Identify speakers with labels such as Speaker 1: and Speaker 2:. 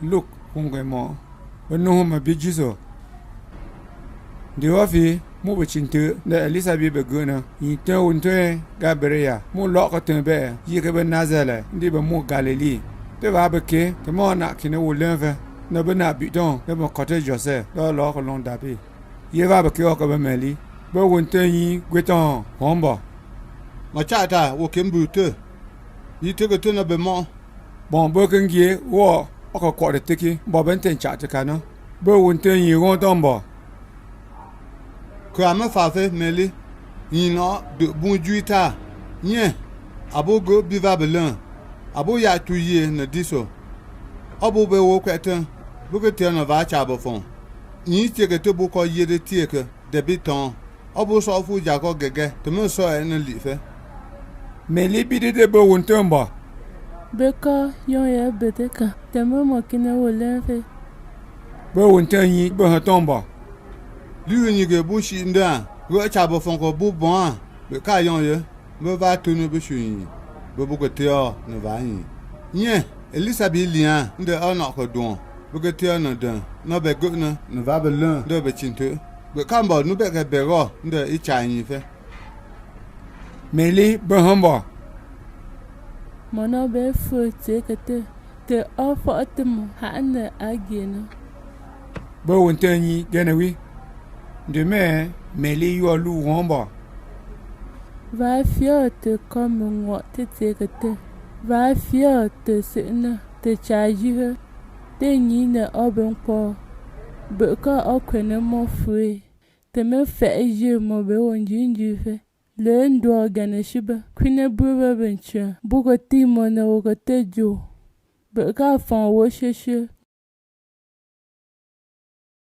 Speaker 1: Look, Hungamo, but no my bigiso. The office, move chintu, the Elizabeth Beguna, you turn to Gabriel, more lock at the bear, you give a Nazale, never more Galilee. The barbecue, the more knock in a wood lever, never not be done, never cottage yourself, no lock along that be. You have a cure of a melly, but when turn ye, wait on, Homba.
Speaker 2: Machata, walking boot. You took a ton of a more.
Speaker 1: Bon Burken gear, war, or quarter ticky, Bob and ten chat to cano. But when turn ye won't umber.
Speaker 2: Crammer father, Melly. You know, the Bunjuita. Yeah, Abo go be Babylon. Abo ya 2 years in the diso. Abo be walk at her, book a turn of our chabophone. You take a table called ye the ticker, the biton. Abo saw food Jago Gege, the most saw and a leaf.
Speaker 1: Melly be the bow tumber.
Speaker 3: Beka yon ya bedeka. Temo makina wolenfe.
Speaker 1: Bow and turn ye, but her tomber.
Speaker 2: Lui and you get bushy in there. Go a chabophone called Boubon. But Cayon ye, move out to no bushing. Bobogatea, Navani. Yeah, Elizabeth Lian, the honor of Don. Bogatea no done. No be good no, Babylon, no be chinto. But come about no better bero, the Chinese.
Speaker 1: Melly, Bahumba.
Speaker 3: Mana be fruit take te offer at the mo hana again.
Speaker 1: Bow and turn ye, Genewy. The man, Melly, you are Lou Homba.
Speaker 3: Va fier te comme what te take Va fier te sitna te charge her. Then ye na open paw. Beka okene mo free. Te me fe je mo be on jinjufe. Learn do organishiba. Queen brewer venture. Bugatti mona wogatejo. Beka fan washe.